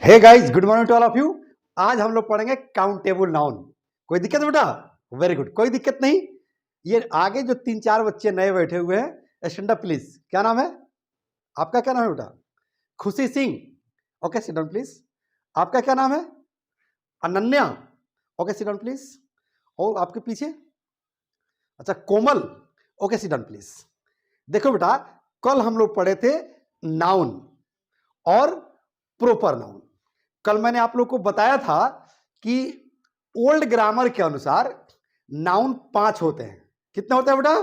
Hey guys, good morning to all of you. आज हम लोग पढ़ेंगे काउंटेबल नाउन। कोई दिक्कत बेटा? वेरी गुड, कोई दिक्कत नहीं। ये आगे जो 3-4 बच्चे नए बैठे हुए हैं, स्टैंड अप प्लीज। क्या नाम है आपका? क्या नाम है बेटा? Khushi Singh. Okay, sit down please. आपका क्या नाम है? Ananya. Okay, sit down please. और आपके पीछे? अच्छा, Komal. Okay, sit down please. देखो बेटा, कल हम लोग पढ़े थे नाउन और प्रोपर नाउन। कल मैंने आप लोग को बताया था कि ओल्ड ग्रामर के अनुसार नाउन 5 होते हैं। कितने होते हैं बेटा?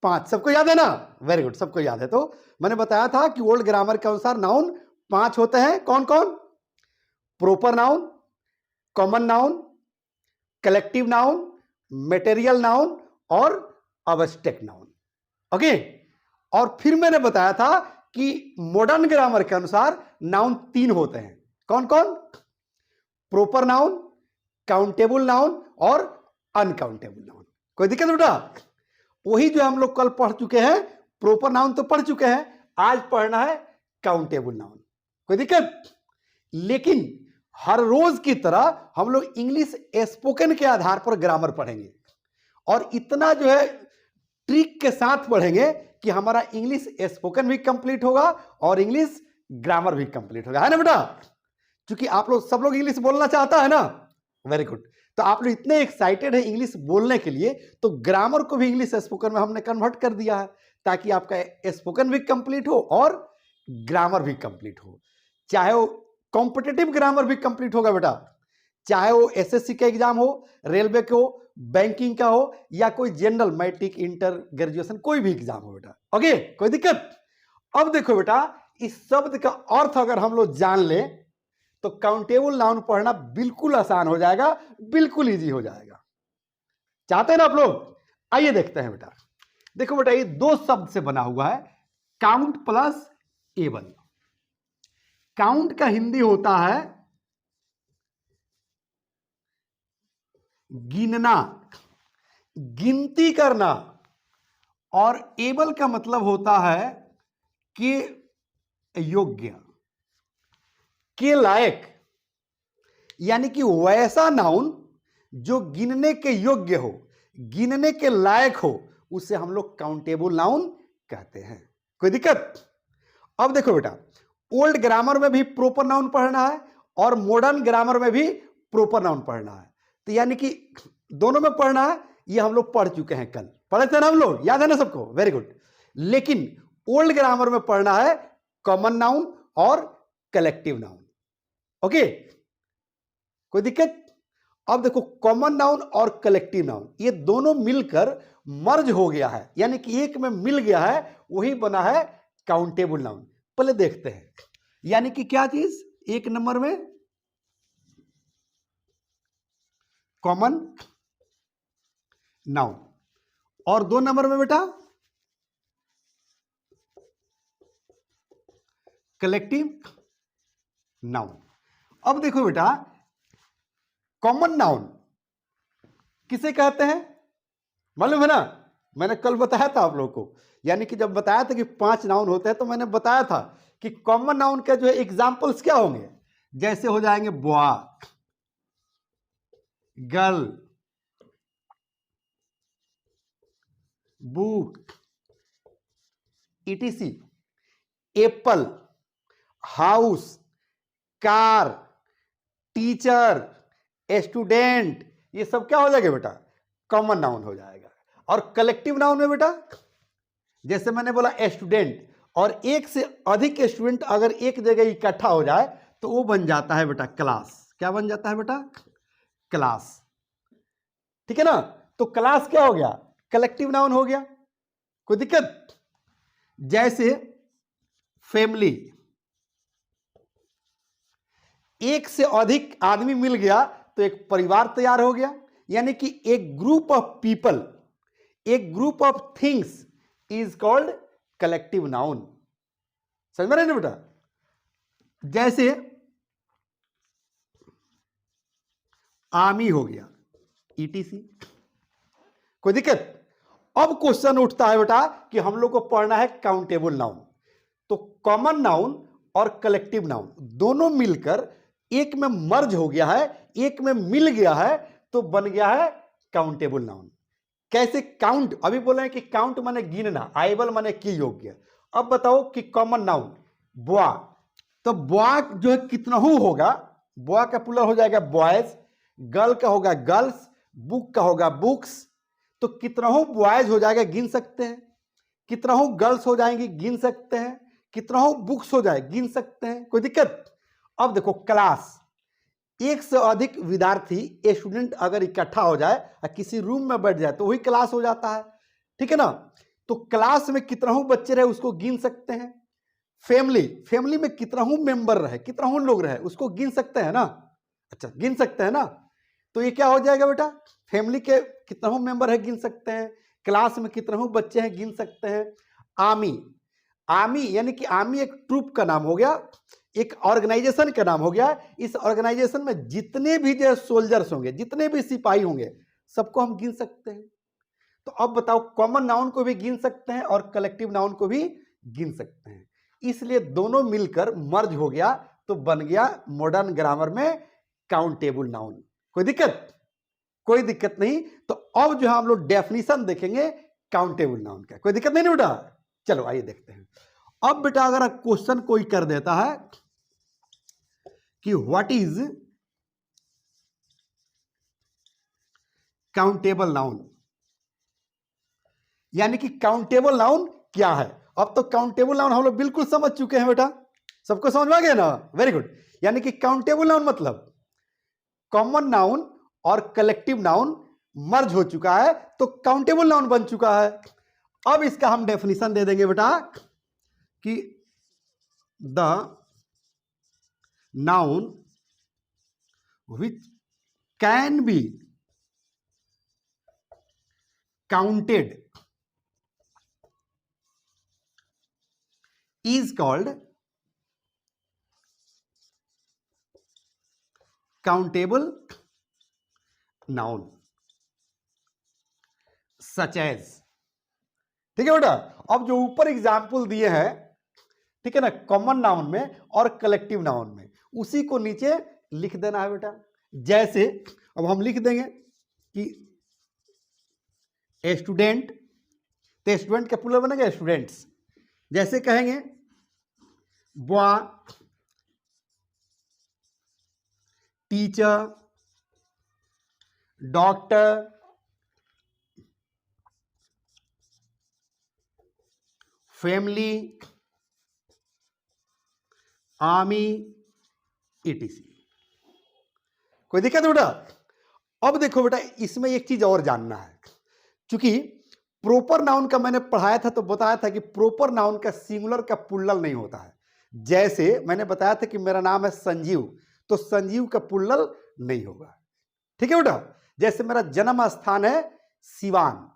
5। सबको याद है ना? वेरी गुड, सबको याद है। तो मैंने बताया था कि ओल्ड ग्रामर के अनुसार नाउन 5 होते हैं। कौन कौन? Proper noun, common noun, collective noun, material noun और अब्स्ट्रैक्ट नाउन। ओके। और फिर मैंने बताया था कि मॉडर्न ग्रामर के अनुसार नाउन 3 होते हैं। कौन कौन? प्रोपर नाउन, काउंटेबल नाउन और अनकाउंटेबल नाउन। कोई दिक्कत बेटा? वही जो हम लोग कल पढ़ चुके हैं। प्रोपर नाउन तो पढ़ चुके हैं, आज पढ़ना है काउंटेबल नाउन। कोई दिक्कत? लेकिन हर रोज की तरह हम लोग इंग्लिश स्पोकन के आधार पर ग्रामर पढ़ेंगे और इतना जो है ट्रिक के साथ पढ़ेंगे कि हमारा इंग्लिश स्पोकन भी कंप्लीट होगा और इंग्लिश ग्रामर भी कंप्लीट होगा, है ना बेटा? क्योंकि आप लोग सब लोग इंग्लिश बोलना चाहता है ना। Very good. तो आप लोग इतने एक्साइटेड है इंग्लिश बोलने के लिए, तो ग्रामर को भी इंग्लिश स्पोकन में हमने कन्वर्ट कर दिया है ताकि आपका स्पोकन भी कंप्लीट हो और ग्रामर भी कंप्लीट हो। चाहे वो कॉम्पिटिटिव ग्रामर भी कंप्लीट होगा बेटा, चाहे वो एसएससी का एग्जाम हो, रेलवे के हो, बैंकिंग का हो या कोई जनरल मैट्रिक, इंटर, ग्रेजुएशन, कोई भी एग्जाम हो बेटा। ओके, कोई दिक्कत? अब देखो बेटा, इस शब्द का अर्थ अगर हम लोग जान ले तो काउंटेबल नाउन पढ़ना बिल्कुल आसान हो जाएगा, बिल्कुल इजी हो जाएगा। चाहते हैं ना आप लोग? आइए देखते हैं बेटा। देखो बेटा, ये 2 शब्द से बना हुआ है, काउंट प्लस एबल। काउंट का हिंदी होता है गिनना, गिनती करना, और एबल का मतलब होता है कि योग्य, के लायक। यानी कि वैसा नाउन जो गिनने के योग्य हो, गिनने के लायक हो, उसे हम लोग काउंटेबल नाउन कहते हैं। कोई दिक्कत? अब देखो बेटा, ओल्ड ग्रामर में भी प्रोपर नाउन पढ़ना है और मॉडर्न ग्रामर में भी प्रोपर नाउन पढ़ना है। तो यानी कि दोनों में पढ़ना है। ये हम लोग पढ़ चुके हैं, कल पढ़े थे ना हम लोग, याद है ना सबको? Very good. लेकिन ओल्ड ग्रामर में पढ़ना है कॉमन नाउन और कलेक्टिव नाउन। ओके, कोई दिक्कत? अब देखो, कॉमन नाउन और कलेक्टिव नाउन ये दोनों मिलकर मर्ज हो गया है, यानी कि एक में मिल गया है, वही बना है काउंटेबल नाउन। पहले देखते हैं, यानी कि क्या चीज? 1 नंबर में कॉमन नाउन और 2 नंबर में बेटा कलेक्टिव नाउन। अब देखो बेटा, कॉमन नाउन किसे कहते हैं मालूम है ना? मैंने कल बताया था आप लोगों को, यानी कि जब बताया था कि 5 नाउन होते हैं तो मैंने बताया था कि कॉमन नाउन के जो है एग्जाम्पल्स क्या होंगे। जैसे हो जाएंगे boy, girl, book, etc, Apple, house, car, teacher, student, ये सब क्या हो जाएगा बेटा? कॉमन नाउन हो जाएगा। और कलेक्टिव नाउन में बेटा, जैसे मैंने बोला स्टूडेंट, और एक से अधिक स्टूडेंट अगर एक जगह इकट्ठा हो जाए तो वो बन जाता है बेटा क्लास। क्या बन जाता है बेटा? क्लास। ठीक है ना? तो क्लास क्या हो गया? कलेक्टिव नाउन हो गया। कोई दिक्कत? जैसे फैमिली, एक से अधिक आदमी मिल गया तो एक परिवार तैयार हो गया, यानी कि एक ग्रुप ऑफ पीपल, एक group of things is called collective noun. समझ में रहे ना बेटा? जैसे आर्मी हो गया, ईटीसी। कोई दिक्कत? अब क्वेश्चन उठता है बेटा कि हम लोग को पढ़ना है काउंटेबल नाउन। तो कॉमन नाउन और कलेक्टिव नाउन दोनों मिलकर एक में मर्ज हो गया है, एक में मिल गया है, तो बन गया है काउंटेबल नाउन। कैसे काउंट, अभी बोले हैं कि काउंट माने गिनना, आएबल माने की योग्य। अब बताओ कि कॉमन नाउन बॉय, तो बॉय जो है कितनहु होगा, बॉय का प्लूरल हो जाएगा बॉयज, गर्ल का होगा गर्ल्स, बुक का होगा बुक्स, तो कितनहु बॉयज हो जाएगा, गिन सकते हैं, कितनहु गर्ल्स हो जाएंगी, गिन सकते हैं, कितनहु बुक्स हो जाए, गिन सकते हैं, कोई दिक्कत। अब देखो क्लास, एक से अधिक विद्यार्थी स्टूडेंट अगर इकट्ठा हो जाए और किसी रूम में बैठ जाए तो वही क्लास हो जाता है, ठीक है ना। तो क्लास में कितनहु बच्चे रहे उसको गिन सकते हैं। फैमिली, फैमिली में कितनहु मेंबर रहे, कितनहु लोग रहे उसको गिन सकते हैं ना, अच्छा गिन सकते हैं ना। तो ये क्या हो जाएगा बेटा, फैमिली के कितनहु मेंबर है गिन सकते हैं, क्लास में कितनहु बच्चे हैं गिन सकते हैं। आर्मी, आर्मी यानी कि आर्मी एक ट्रूप का नाम हो गया, एक ऑर्गेनाइजेशन का नाम हो गया। इस ऑर्गेनाइजेशन में जितने भी जो सोल्जर्स होंगे, जितने भी सिपाही होंगे, सबको हम गिन सकते हैं। तो अब बताओ, कॉमन नाउन को भी गिन सकते हैं और कलेक्टिव नाउन को भी गिन सकते हैं, इसलिए दोनों मिलकर मर्ज हो गया, तो बन गया मॉडर्न ग्रामर में काउंटेबल नाउन। कोई दिक्कत, कोई दिक्कत नहीं। तो अब जो है हम लोग डेफिनेशन देखेंगे काउंटेबल नाउन का, कोई दिक्कत नहीं ना बेटा। चलो आइए देखते हैं। अब बेटा अगर क्वेश्चन कोई कर देता है कि व्हाट इज काउंटेबल नाउन, यानी कि काउंटेबल नाउन क्या है। अब तो काउंटेबल नाउन हम लोग बिल्कुल समझ चुके हैं बेटा, सबको समझ में आ गया ना, वेरी गुड। यानी कि काउंटेबल नाउन मतलब कॉमन नाउन और कलेक्टिव नाउन मर्ज हो चुका है, तो काउंटेबल नाउन बन चुका है। अब इसका हम डेफिनेशन दे देंगे बेटा कि the noun which can be counted is called countable noun such as, ठीक है बेटा। अब जो ऊपर एग्जाम्पल दिए हैं, ठीक है ना, कॉमन नाउन में और कलेक्टिव नाउन में, उसी को नीचे लिख देना है बेटा। जैसे अब हम लिख देंगे कि स्टूडेंट, तो स्टूडेंट का प्लूरल बनेगा स्टूडेंट्स। जैसे कहेंगे boy, teacher, doctor, family, army, etc. कोई दिक्कत बेटा। अब देखो बेटा, इसमें एक चीज और जानना है, क्योंकि प्रॉपर नाउन का मैंने पढ़ाया था तो बताया था कि प्रॉपर नाउन का सिंगुलर का प्लूरल नहीं होता है। जैसे मैंने बताया था कि मेरा नाम है संजीव, तो संजीव का प्लूरल नहीं होगा, ठीक है बेटा। जैसे मेरा जन्म स्थान है सिवान,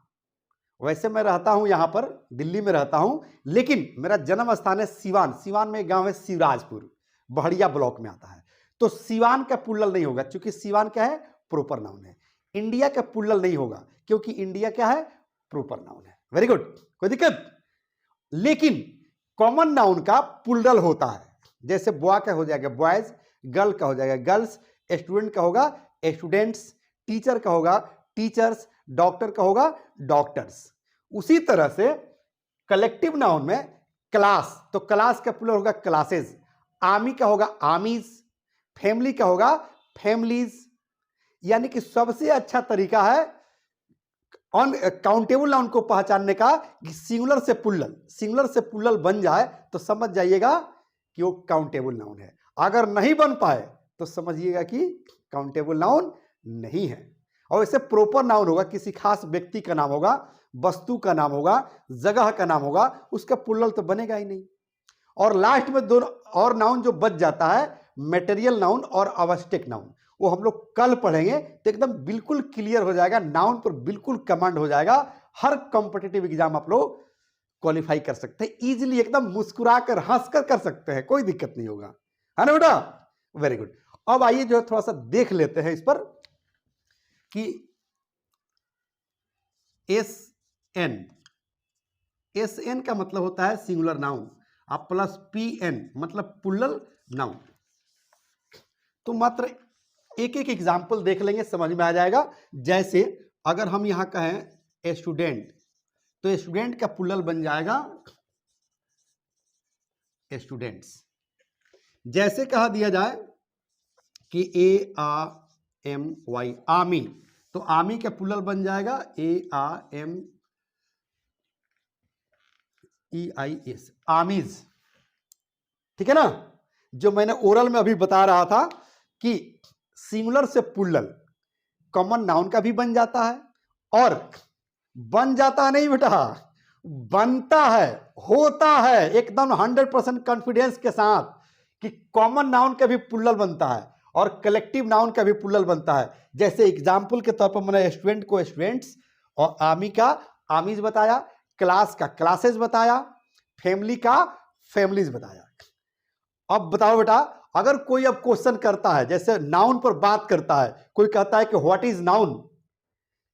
वैसे मैं रहता हूं यहां पर दिल्ली में रहता हूं, लेकिन मेरा जन्म स्थान है सिवान। सिवान में एक गांव है शिवराजपुर, बहड़िया ब्लॉक में आता है, तो सिवान का प्लूरल नहीं होगा, क्योंकि सिवान क्या है, प्रॉपर नाउन है। इंडिया का प्लूरल नहीं होगा, क्योंकि इंडिया क्या है, प्रॉपर नाउन है। वेरी गुड, कोई दिक्कत। लेकिन कॉमन नाउन का प्लूरल होता है, जैसे बॉय का हो जाएगा बॉयज, गर्ल का हो जाएगा गर्ल्स, स्टूडेंट का होगा स्टूडेंट्स, टीचर का होगा टीचर्स, डॉक्टर का होगा डॉक्टर्स। उसी तरह से कलेक्टिव नाउन में क्लास, तो क्लास का प्लूरल होगा क्लासेस, आर्मी का होगा आर्मीज, फैमिली का होगा फैमिलीज। यानी कि सबसे अच्छा तरीका है काउंटेबल नाउन को पहचानने का कि सिंगुलर से प्लूरल, सिंगुलर से प्लूरल बन जाए तो समझ जाइएगा कि वो काउंटेबल नाउन है। अगर नहीं बन पाए तो समझिएगा कि काउंटेबल नाउन नहीं है। और ऐसे प्रॉपर नाउन होगा, किसी खास व्यक्ति का नाम होगा, वस्तु का नाम होगा, जगह का नाम होगा, उसका प्लूरल तो बनेगा ही नहीं। और लास्ट में दो और नाउन जो बच जाता है, मटेरियल नाउन और आवश्यक नाउन, वो हम लोग कल पढ़ेंगे, तो एकदम बिल्कुल क्लियर हो जाएगा, नाउन पर बिल्कुल कमांड हो जाएगा। हर कॉम्पिटिटिव एग्जाम आप लोग क्वालिफाई कर सकते हैं इजीली, एकदम मुस्कुराकर हंसकर कर सकते हैं, कोई दिक्कत नहीं होगा, है ना बेटा। Very good. अब आइए जो है थोड़ा सा देख लेते हैं इस पर कि एस एन का मतलब होता है सिंगुलर नाउन, अब प्लस पी एन मतलब प्लूरल नाउन। तो मात्र एक एक एग्जाम्पल देख लेंगे, समझ में आ जाएगा। जैसे अगर हम यहां कहें स्टूडेंट, तो स्टूडेंट का प्लूरल बन जाएगा स्टूडेंट्स। जैसे कहा दिया जाए कि ARMY आर्मी, तो आर्मी का प्लूरल बन जाएगा ARMEIS आर्मीज। ठीक है ना। जो मैंने ओरल में अभी बता रहा था कि सिंगुलर से प्लूरल कॉमन नाउन का भी बन जाता है, और बन जाता नहीं बेटा, बनता है, होता है, एकदम 100% कॉन्फिडेंस के साथ कि कॉमन नाउन का भी प्लूरल बनता है और कलेक्टिव नाउन का भी प्लूरल बनता है। जैसे एग्जाम्पल के तौर पर मैंने स्टूडेंट को स्टूडेंट्स और आर्मी का आर्मीज बताया, क्लास का क्लासेस बताया, फैमिली का फैमिलीज बताया। अब बताओ बेटा, अगर कोई अब क्वेश्चन करता है, जैसे नाउन पर बात करता है, कोई कहता है कि व्हाट इज नाउन,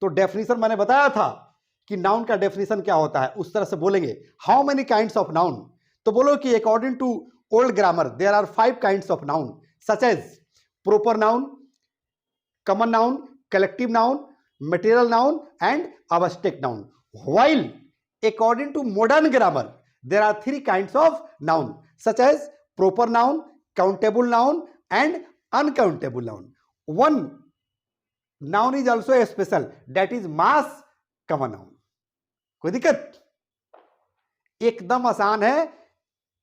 तो डेफिनेशन मैंने बताया था कि नाउन का डेफिनेशन क्या होता है, उस तरह से बोलेंगे how many kinds of noun, तो बोलो कि according to old grammar there are 5 kinds of noun such as proper noun, common noun, collective noun, material noun and abstract noun. While according to modern grammar there are 3 kinds of noun such as proper noun, countable noun and uncountable noun. One noun is also a special, that is mass common noun. कोई दिक्कत? एकदम आसान है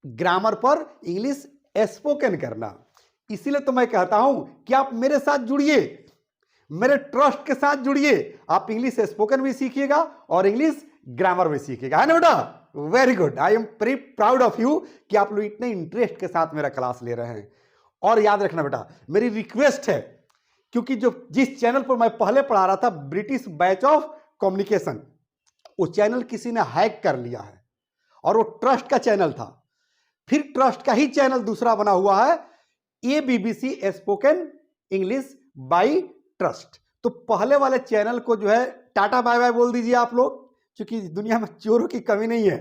grammar पर English spoken करना। इसीलिए तो मैं कहता हूं कि आप मेरे साथ जुड़िए, मेरे ट्रस्ट के साथ जुड़िए, आप इंग्लिश स्पोकन भी सीखिएगा और इंग्लिश ग्रामर भी सीखिएगा, है ना बेटा। Very good, I am very proud of you कि आप लोग इतने इंटरेस्ट के साथ मेरा क्लास ले रहे हैं। और याद रखना बेटा, मेरी रिक्वेस्ट है, क्योंकि जिस चैनल पर मैं पहले पढ़ा रहा था ब्रिटिश बैच ऑफ कम्युनिकेशन, वो चैनल किसी ने हैक कर लिया है और वो ट्रस्ट का चैनल था। फिर ट्रस्ट का ही चैनल दूसरा बना हुआ है, ABBC spoken English by trust. तो पहले वाले चैनल को जो है टाटा बाय बाय बोल दीजिए आप लोग, क्योंकि दुनिया में चोरों की कमी नहीं है।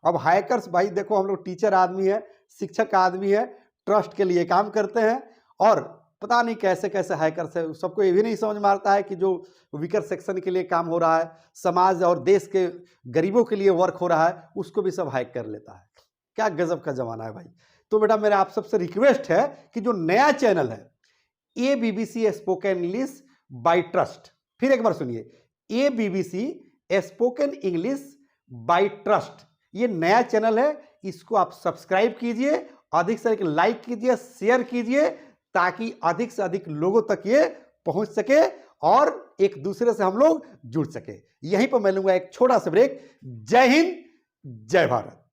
अब हैकर्स, भाई देखो हम लोग टीचर आदमी है, शिक्षक आदमी है, ट्रस्ट के लिए काम करते हैं, और पता नहीं कैसे कैसे हैकर्स है, सबको ये भी नहीं समझ में आता है कि जो वीकर सेक्शन के लिए काम हो रहा है, समाज और देश के गरीबों के लिए वर्क हो रहा है, उसको भी सब हैक कर लेता है। क्या गजब का जमाना है भाई। तो बेटा मेरा आप सबसे रिक्वेस्ट है कि जो नया चैनल है ABBC spoken English by trust, फिर एक बार सुनिए, ABBC spoken English by trust, ये नया चैनल है, इसको आप सब्सक्राइब कीजिए, अधिक से अधिक लाइक कीजिए, शेयर कीजिए, ताकि अधिक से अधिक लोगों तक ये पहुंच सके और एक दूसरे से हम लोग जुड़ सके। यहीं पर मैं लूंगा एक छोटा सा ब्रेक। जय हिंद, जय भारत।